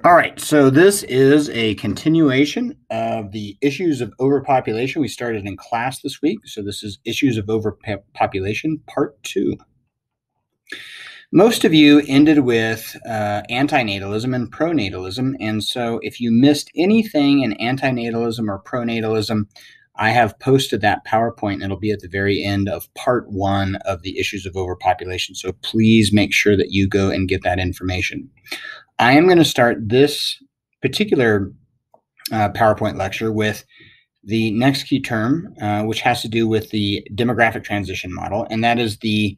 All right, so this is a continuation of the issues of overpopulation we started in class this week. So this is issues of overpopulation part 2. Most of you ended with antinatalism and pronatalism, and so if you missed anything in antinatalism or pronatalism, I have posted that PowerPoint, and it'll be at the very end of part 1 of the issues of overpopulation. So please make sure that you go and get that information. I am going to start this particular PowerPoint lecture with the next key term, which has to do with the demographic transition model, and that is the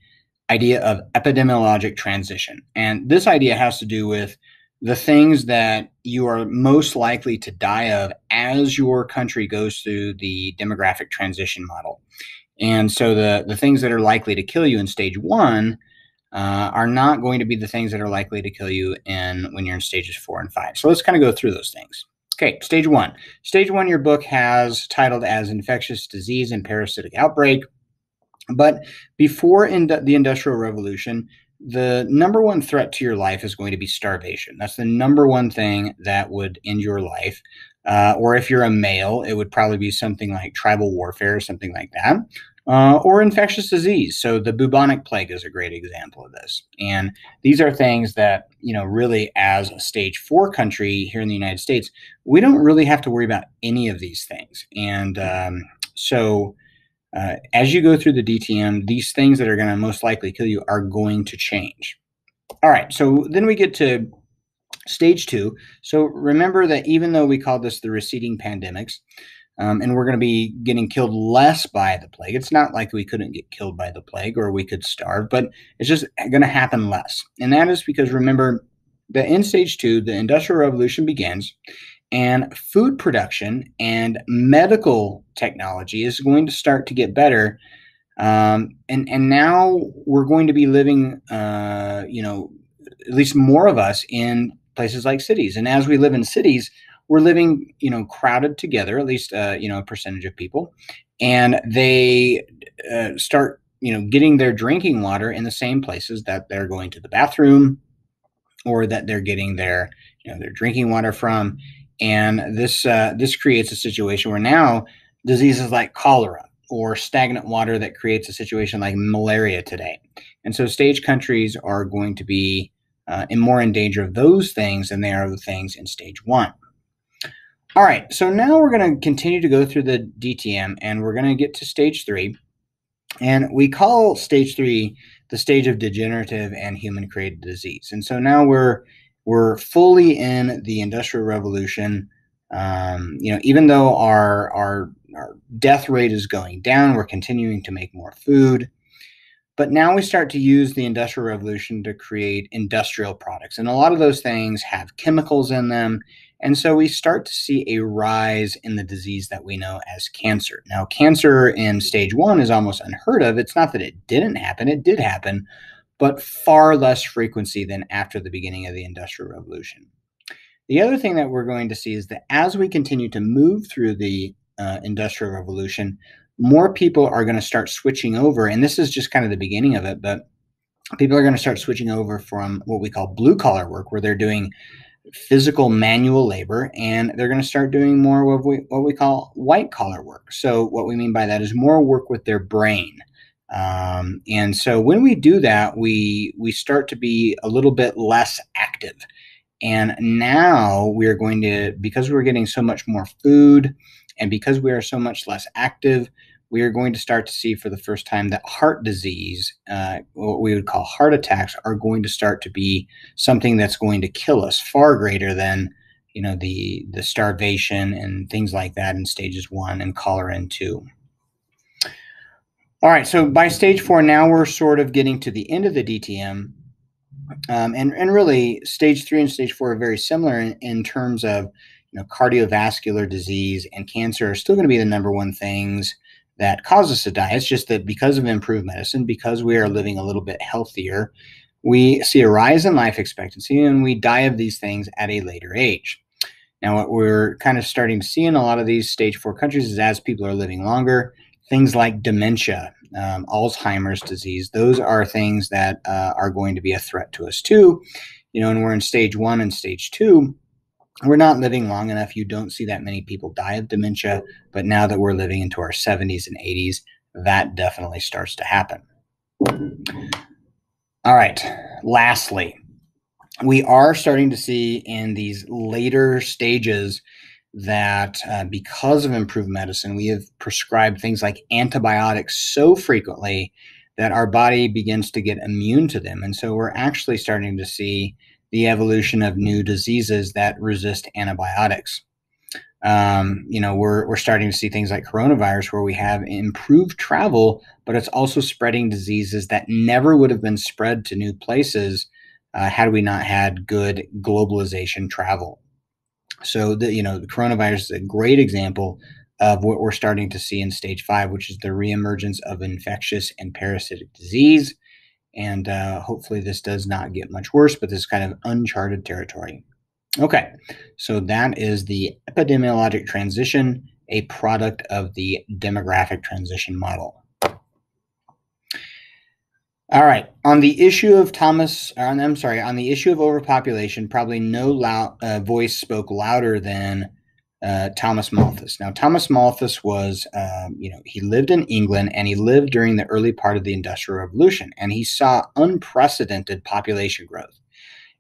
idea of epidemiologic transition. And this idea has to do with the things that you are most likely to die of as your country goes through the demographic transition model. And so the things that are likely to kill you in stage 1 are not going to be the things that are likely to kill you when you're in stages 4 and 5. So let's kind of go through those things. Okay, stage 1. Stage 1, your book has titled as infectious disease and parasitic outbreak. But before the Industrial Revolution, the number one threat to your life is going to be starvation. That's the number one thing that would end your life. Or if you're a male, it would probably be something like tribal warfare or something like that. Or infectious disease. So the bubonic plague is a great example of this. And these are things that, really as a stage 4 country here in the United States, we don't really have to worry about any of these things. And as you go through the DTM, these things that are going to most likely kill you are going to change. All right, so then we get to stage 2. So remember that even though we call this the receding pandemics, and we're going to be getting killed less by the plague. It's not like we couldn't get killed by the plague or we could starve, but it's just going to happen less. And that is because, remember, that in stage 2, the Industrial Revolution begins, and food production and medical technology is going to start to get better. And now we're going to be living, at least more of us in places like cities. And as we live in cities, we're living, crowded together, at least, a percentage of people, and they start, getting their drinking water in the same places that they're going to the bathroom or that they're getting their drinking water from. And this creates a situation where now diseases like cholera or stagnant water that creates a situation like malaria today. And so stage countries are going to be more in danger of those things than they are of the things in stage 1. All right, so now we're going to continue to go through the DTM, and we're going to get to stage 3. And we call stage 3 the stage of degenerative and human-created disease. And so now we're fully in the Industrial Revolution. Even though our death rate is going down, we're continuing to make more food. But now we start to use the Industrial Revolution to create industrial products. And a lot of those things have chemicals in them. And so we start to see a rise in the disease that we know as cancer. Now, cancer in stage 1 is almost unheard of. It's not that it didn't happen. It did happen, but far less frequency than after the beginning of the Industrial Revolution. The other thing that we're going to see is that as we continue to move through the Industrial Revolution, more people are going to start switching over, and this is just kind of the beginning of it, but people are going to start switching over from what we call blue-collar work, where they're doing physical manual labor, and they're going to start doing more of what we call white-collar work. So what we mean by that is more work with their brain. And so when we do that, we start to be a little bit less active. And now we're going to, because we're getting so much more food and because we are so much less active, we are going to start to see for the first time that heart disease, what we would call heart attacks, are going to start to be something that's going to kill us far greater than, the starvation and things like that in stages 1 and cholera in 2. All right, so by stage 4, now we're sort of getting to the end of the DTM. And really, stage 3 and stage 4 are very similar in terms of, cardiovascular disease and cancer are still going to be the number one things that cause us to die. It's just that because of improved medicine, because we are living a little bit healthier, we see a rise in life expectancy and we die of these things at a later age. Now, what we're kind of starting to see in a lot of these stage 4 countries is as people are living longer, things like dementia, Alzheimer's disease, those are things that are going to be a threat to us too. and we're in stage 1 and stage 2, we're not living long enough. You don't see that many people die of dementia, but now that we're living into our 70s and 80s, that definitely starts to happen. All right, lastly, we are starting to see in these later stages that because of improved medicine, we have prescribed things like antibiotics so frequently that our body begins to get immune to them. And so we're actually starting to see the evolution of new diseases that resist antibiotics. We're starting to see things like coronavirus where we have improved travel, but it's also spreading diseases that never would have been spread to new places had we not had good globalization travel. So the coronavirus is a great example of what we're starting to see in stage 5, which is the reemergence of infectious and parasitic disease. And hopefully this does not get much worse, but this is kind of uncharted territory. Okay, so that is the epidemiologic transition, a product of the demographic transition model. All right, on the issue of on the issue of overpopulation, probably no voice spoke louder than Thomas Malthus. Now, Thomas Malthus was, he lived in England, and he lived during the early part of the Industrial Revolution, and he saw unprecedented population growth.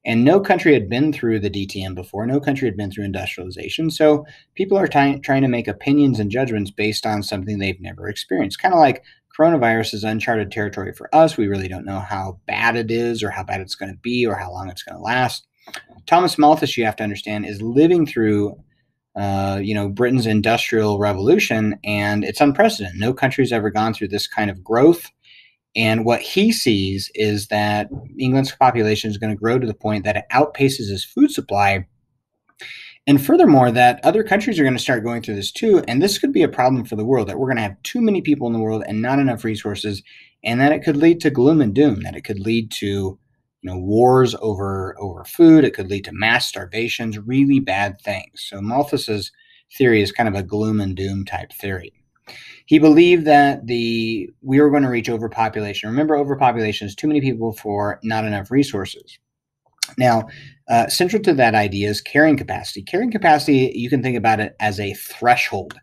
And no country had been through the DTM before. No country had been through industrialization. So people are trying to make opinions and judgments based on something they've never experienced. Kind of like coronavirus is uncharted territory for us. We really don't know how bad it is or how bad it's going to be or how long it's going to last. Thomas Malthus, you have to understand, is living through Britain's industrial revolution, and it's unprecedented. No country's ever gone through this kind of growth. And what he sees is that England's population is going to grow to the point that it outpaces its food supply. And furthermore, that other countries are going to start going through this too. And this could be a problem for the world, that we're going to have too many people in the world and not enough resources. And that it could lead to gloom and doom, that it could lead to wars over food. It could lead to mass starvations, really bad things. So Malthus's theory is kind of a gloom and doom type theory. He believed that we were going to reach overpopulation. Remember, overpopulation is too many people for not enough resources. Now, central to that idea is carrying capacity. Carrying capacity, you can think about it as a threshold,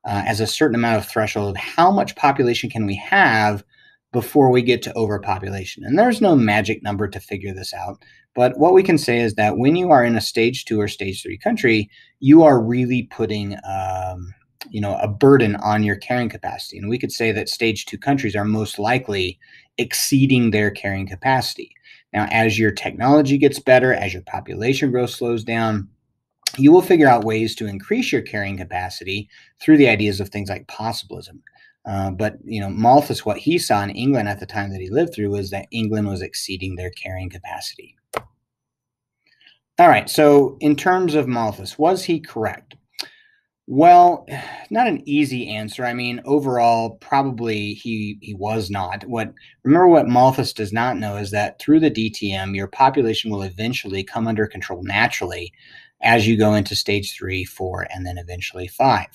as a certain amount of threshold of how much population can we have before we get to overpopulation. And there's no magic number to figure this out. But what we can say is that when you are in a stage 2 or stage 3 country, you are really putting a burden on your carrying capacity. And we could say that stage 2 countries are most likely exceeding their carrying capacity. Now, as your technology gets better, as your population growth slows down, you will figure out ways to increase your carrying capacity through the ideas of things like possibilism. But Malthus, what he saw in England at the time that he lived through was that England was exceeding their carrying capacity. All right, so in terms of Malthus, was he correct? Well, not an easy answer. I mean, overall, probably he was not. Remember what Malthus does not know is that through the DTM, your population will eventually come under control naturally as you go into stage 3, 4, and then eventually 5.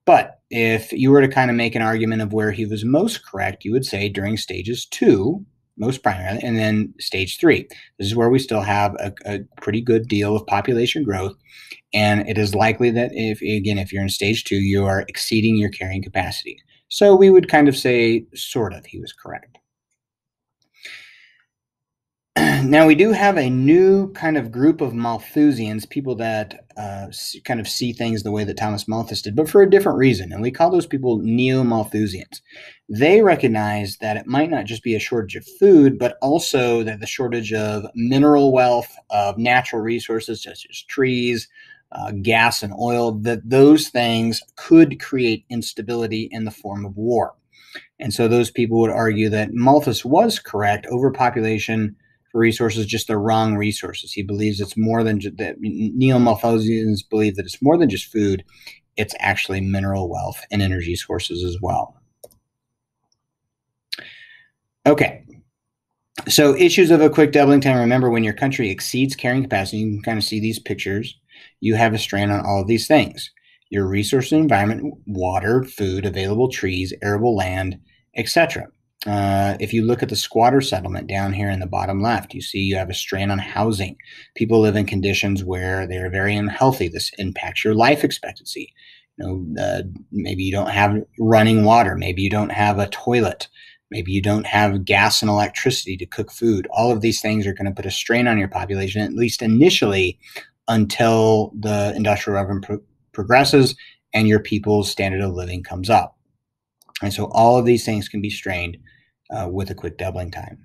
But if you were to kind of make an argument of where he was most correct, you would say during stages 2, most primarily, and then stage 3. This is where we still have a pretty good deal of population growth. And it is likely that if you're in stage 2, you are exceeding your carrying capacity. So we would kind of say, sort of, he was correct. Now, we do have a new kind of group of Malthusians, people that kind of see things the way that Thomas Malthus did, but for a different reason. And we call those people neo-Malthusians. They recognize that it might not just be a shortage of food, but also that the shortage of mineral wealth, of natural resources such as trees, gas and oil, that those things could create instability in the form of war. And so those people would argue that Malthus was correct. Overpopulation for resources, just the wrong resources. He believes it's more than that. Neo-Malthusians believe that it's more than just food. It's actually mineral wealth and energy sources as well. Okay. So issues of a quick doubling time. Remember, when your country exceeds carrying capacity, you can kind of see these pictures. You have a strain on all of these things. Your resource and environment, water, food, available trees, arable land, etc. If you look at the squatter settlement down here in the bottom left, you see you have a strain on housing. People live in conditions where they're very unhealthy. This impacts your life expectancy. Maybe you don't have running water. Maybe you don't have a toilet. Maybe you don't have gas and electricity to cook food. All of these things are going to put a strain on your population, at least initially, until the Industrial Revolution progresses and your people's standard of living comes up. And so all of these things can be strained with a quick doubling time.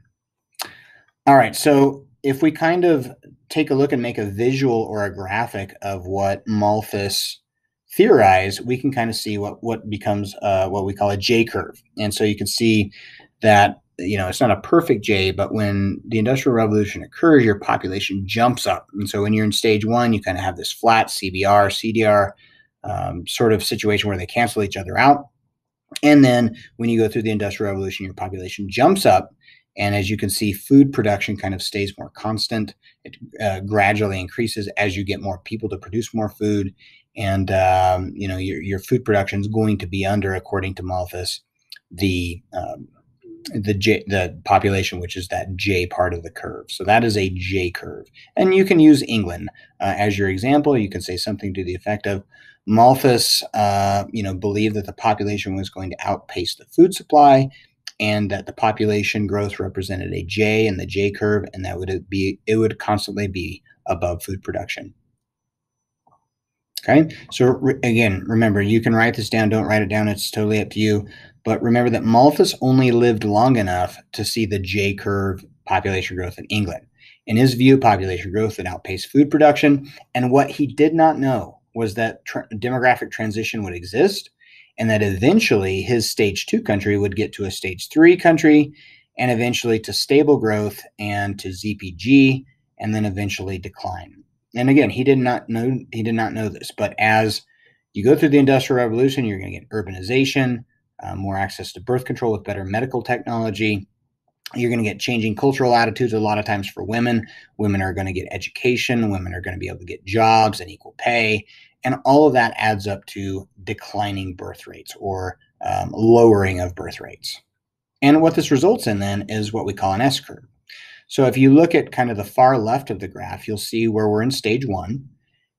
All right, so if we kind of take a look and make a visual or a graphic of what Malthus theorized, we can kind of see what becomes what we call a J curve. And so you can see that, it's not a perfect J, but when the Industrial Revolution occurs, your population jumps up. And so when you're in stage one, you kind of have this flat CBR, CDR sort of situation where they cancel each other out. And then when you go through the Industrial Revolution, your population jumps up. And as you can see, food production kind of stays more constant. It gradually increases as you get more people to produce more food. And, your food production is going to be under, according to Malthus, the population, which is that J part of the curve. So that is a J curve. And you can use England as your example. You can say something to the effect of, Malthus, believed that the population was going to outpace the food supply, and that the population growth represented a J in the J curve, and that it would constantly be above food production. Okay, so again, remember, you can write this down. Don't write it down. It's totally up to you. But remember that Malthus only lived long enough to see the J curve population growth in England. In his view, population growth would outpace food production. And what he did not know was that demographic transition would exist, and that eventually his stage 2 country would get to a stage 3 country, and eventually to stable growth and to ZPG, and then eventually decline. And again, he did not know this, but as you go through the Industrial Revolution, you're going to get urbanization, more access to birth control with better medical technology. You're going to get changing cultural attitudes a lot of times for women. Women are going to get education. Women are going to be able to get jobs and equal pay. And all of that adds up to declining birth rates, or lowering of birth rates. And what this results in then is what we call an S curve. So if you look at kind of the far left of the graph, you'll see where we're in stage 1.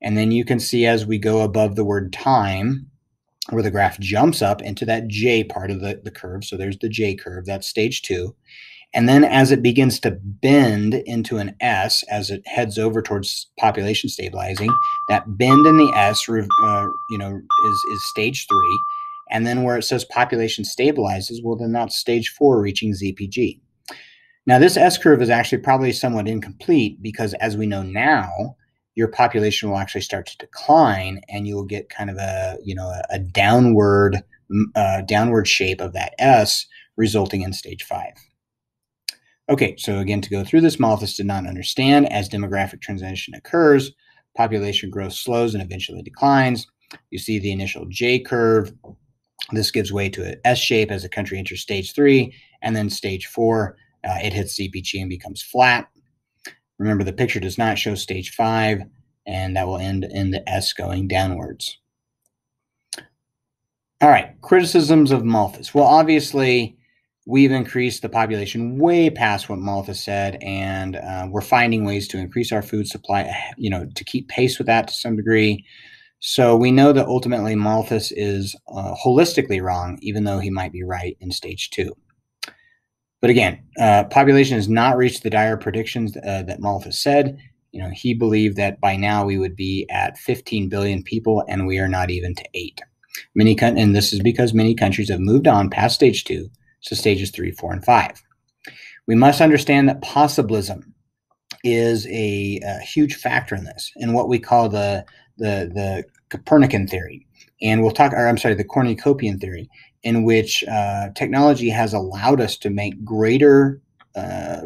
And then you can see as we go above the word time, where the graph jumps up into that J part of the curve. So there's the J curve, that's stage 2. And then as it begins to bend into an S, as it heads over towards population stabilizing, that bend in the S, is stage 3. And then where it says population stabilizes, well, then that's stage 4, reaching ZPG. Now, this S curve is actually probably somewhat incomplete, because as we know now, your population will actually start to decline, and you will get kind of a downward shape of that S, resulting in stage 5. Okay, so again, to go through this, Malthus did not understand as demographic transition occurs, population growth slows and eventually declines. You see the initial J curve. This gives way to an S shape as the country enters stage 3, and then stage 4, it hits ZPG and becomes flat. Remember, the picture does not show stage 5, and that will end in the S going downwards. All right, criticisms of Malthus. Well, obviously, we've increased the population way past what Malthus said, and we're finding ways to increase our food supply, to keep pace with that to some degree. So we know that ultimately Malthus is holistically wrong, even though he might be right in stage 2. But again, population has not reached the dire predictions that Malthus said. He believed that by now we would be at 15 billion people, and we are not even to 8. And this is because many countries have moved on past stage 2, so stages 3, 4, and 5. We must understand that possibilism is a huge factor in this, and what we call the Copernican theory, and the cornucopian theory, in which technology has allowed us to make greater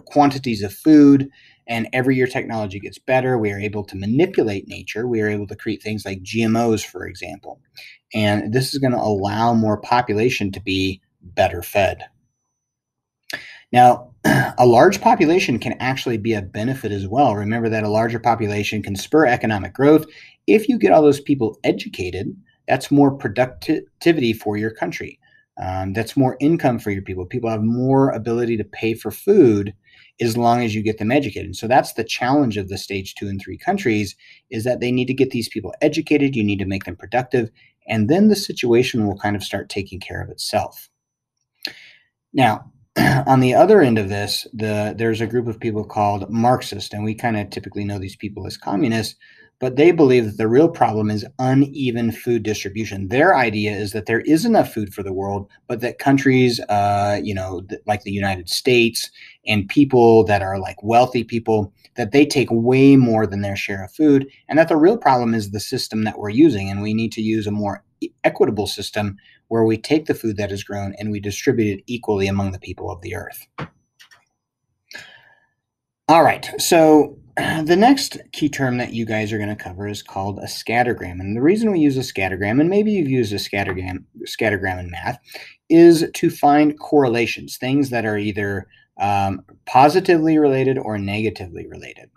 quantities of food, and every year technology gets better. We are able to manipulate nature. We are able to create things like GMOs, for example, and this is going to allow more population to be better fed. Now, a large population can actually be a benefit as well. Remember that a larger population can spur economic growth. If you get all those people educated, that's more productivity for your country. That's more income for your people. People have more ability to pay for food as long as you get them educated. And so that's the challenge of the stage 2 and 3 countries, is that they need to get these people educated. You need to make them productive. And then the situation will kind of start taking care of itself. Now, on the other end of this, there's a group of people called Marxist, and we kind of typically know these people as communists, but they believe that the real problem is uneven food distribution. Their idea is that there is enough food for the world, but that countries, like the United States and people that are like wealthy people, that they take way more than their share of food, and that the real problem is the system that we're using, and we need to use a more equitable system where we take the food that is grown and we distribute it equally among the people of the earth. All right, so the next key term that you guys are going to cover is called a scattergram. And the reason we use a scattergram, and maybe you've used a scattergram in math, is to find correlations, things that are either positively related or negatively related.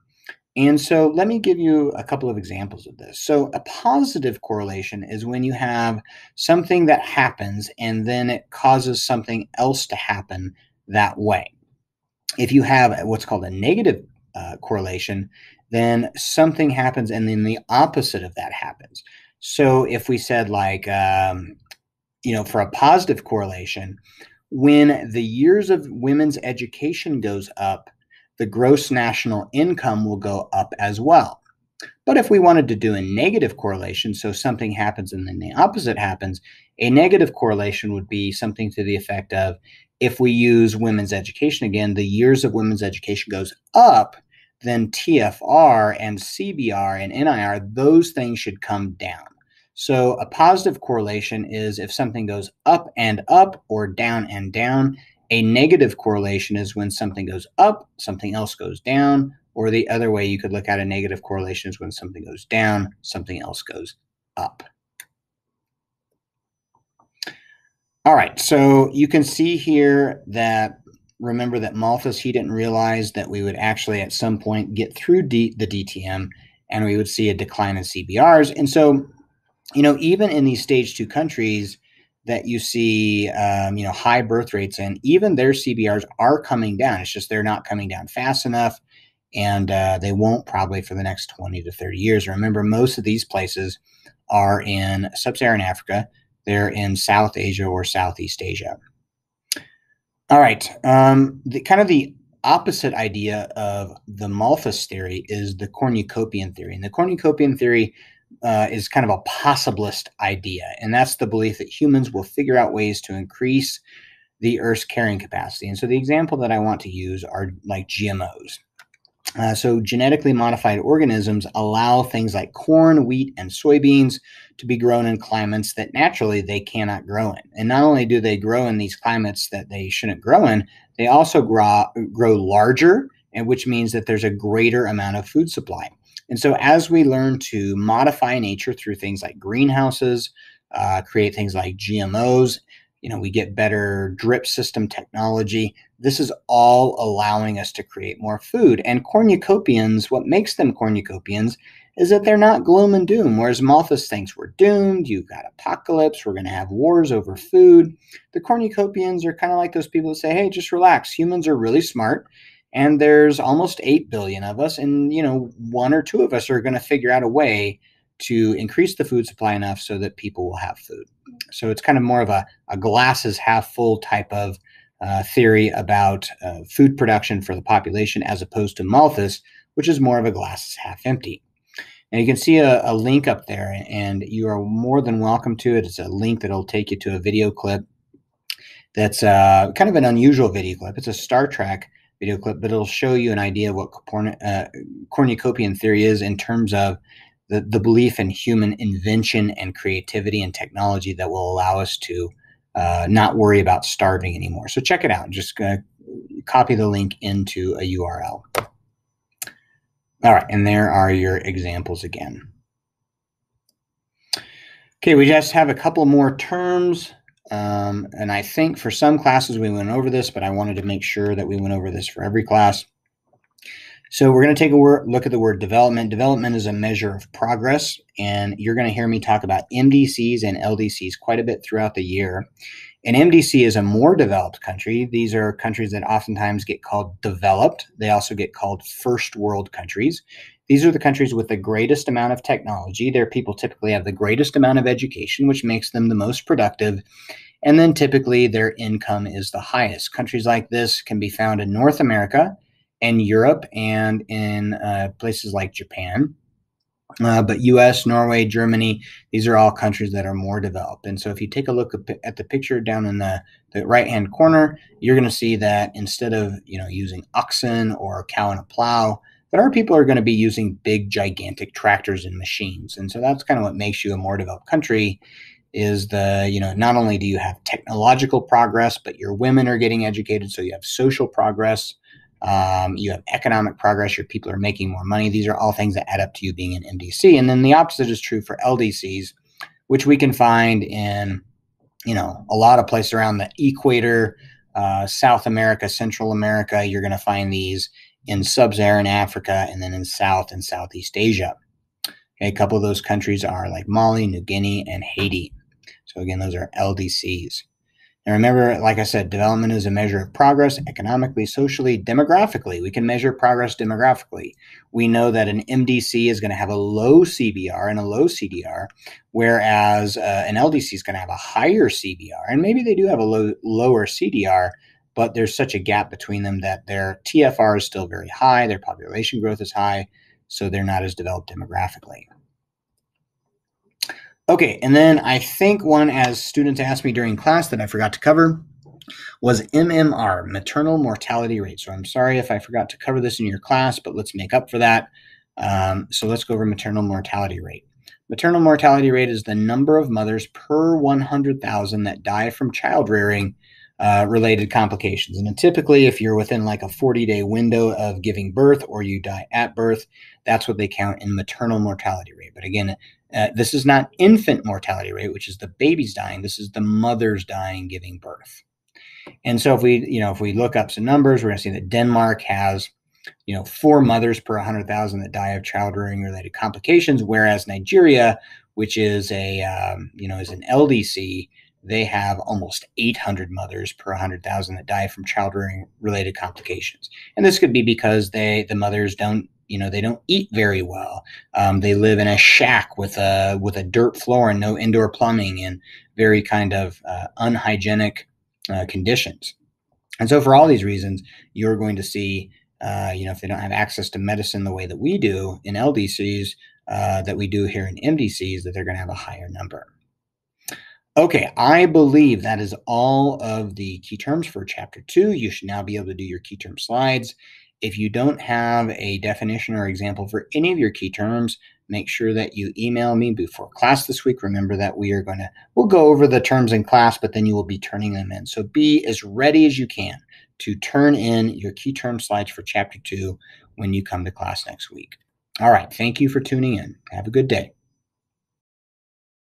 And so let me give you a couple of examples of this. So a positive correlation is when you have something that happens and then it causes something else to happen that way. If you have what's called a negative correlation, then something happens and then the opposite of that happens. So if we said like, for a positive correlation, when the years of women's education goes up, the gross national income will go up as well. But if we wanted to do a negative correlation, so something happens and then the opposite happens, a negative correlation would be something to the effect of, if we use women's education again, the years of women's education goes up, then TFR and CBR and NIR, those things should come down. So a positive correlation is if something goes up and up or down and down. A negative correlation is when something goes up, something else goes down, or the other way you could look at a negative correlation is when something goes down, something else goes up. All right, so you can see here that, remember that Malthus, he didn't realize that we would actually at some point get through the DTM and we would see a decline in CBRs. And so, even in these stage 2 countries that you see, high birth rates, and even their CBRs are coming down. It's just they're not coming down fast enough, and they won't probably for the next 20 to 30 years. Remember, most of these places are in sub-Saharan Africa. They're in South Asia or Southeast Asia. All right, the opposite idea of the Malthus theory is the cornucopian theory. And the cornucopian theory is kind of a possibilist idea, and that's the belief that humans will figure out ways to increase the Earth's carrying capacity. And so the example that I want to use are like GMOs. So genetically modified organisms allow things like corn, wheat, and soybeans to be grown in climates that naturally they cannot grow in. And not only do they grow in these climates that they shouldn't grow in, they also grow larger, and which means that there's a greater amount of food supply. And so as we learn to modify nature through things like greenhouses, create things like GMOs, we get better drip system technology. This is all allowing us to create more food. And cornucopians, what makes them cornucopians is that they're not gloom and doom. Whereas Malthus thinks we're doomed, you've got apocalypse, we're going to have wars over food. The cornucopians are kind of like those people that say, hey, just relax. Humans are really smart. And there's almost 8 billion of us. And, 1 or 2 of us are going to figure out a way to increase the food supply enough so that people will have food. So it's kind of more of a glasses half full type of theory about food production for the population, as opposed to Malthus, which is more of a glasses half empty. And you can see a link up there, and you are more than welcome to it. It's a link that'll take you to a video clip that's kind of an unusual video clip. It's a Star Trek video clip, but it'll show you an idea of what cornucopian theory is in terms of the belief in human invention and creativity and technology that will allow us to not worry about starving anymore. So check it out. Just copy the link into a URL. All right, and there are your examples again. Okay, we just have a couple more terms. And I think for some classes we went over this, but I wanted to make sure that we went over this for every class. So we're going to take a look at the word development. Development is a measure of progress, and you're going to hear me talk about MDCs and LDCs quite a bit throughout the year. An MDC is a more developed country. These are countries that oftentimes get called developed. They also get called first world countries. These are the countries with the greatest amount of technology. Their people typically have the greatest amount of education, which makes them the most productive. And then typically their income is the highest. Countries like this can be found in North America and Europe and in places like Japan. But US, Norway, Germany, these are all countries that are more developed. And so if you take a look at the picture down in the right-hand corner, you're going to see that instead of using oxen or a cow and a plow, that our people are going to be using big, gigantic tractors and machines. And so that's kind of what makes you a more developed country is not only do you have technological progress, but your women are getting educated, so you have social progress. You have economic progress. Your people are making more money. These are all things that add up to you being an MDC. And then the opposite is true for LDCs, which we can find in, a lot of places around the equator, South America, Central America. You're going to find these in sub-Saharan Africa and then in South and Southeast Asia. Okay, a couple of those countries are like Mali, New Guinea, and Haiti. So again, those are LDCs. And remember, like I said, development is a measure of progress economically, socially, demographically. We can measure progress demographically. We know that an MDC is going to have a low CBR and a low CDR, whereas an LDC is going to have a higher CBR. And maybe they do have a lower CDR, but there's such a gap between them that their TFR is still very high, their population growth is high, so they're not as developed demographically. Okay, and then I think one, as students asked me during class that I forgot to cover, was MMR, maternal mortality rate. So I'm sorry if I forgot to cover this in your class, but let's make up for that. So let's go over maternal mortality rate. Maternal mortality rate is the number of mothers per 100,000 that die from child rearing related complications. And then typically, if you're within like a 40-day window of giving birth or you die at birth, that's what they count in maternal mortality rate. But again, this is not infant mortality rate, which is the babies dying. This is the mothers dying giving birth. And so if we look up some numbers, we're going to see that Denmark has 4 mothers per 100,000 that die of child rearing related complications, whereas Nigeria, which is is an LDC, they have almost 800 mothers per 100,000 that die from child rearing related complications. And this could be because the mothers don't eat very well. They live in a shack with a dirt floor and no indoor plumbing and very kind of unhygienic conditions. And so for all these reasons, you're going to see, if they don't have access to medicine the way that we do in LDCs, that we do here in MDCs, that they're going to have a higher number. Okay, I believe that is all of the key terms for Chapter 2. You should now be able to do your key term slides. If you don't have a definition or example for any of your key terms, make sure that you email me before class this week. Remember that we'll go over the terms in class, but then you will be turning them in. So be as ready as you can to turn in your key term slides for Chapter 2 when you come to class next week. All right, thank you for tuning in. Have a good day.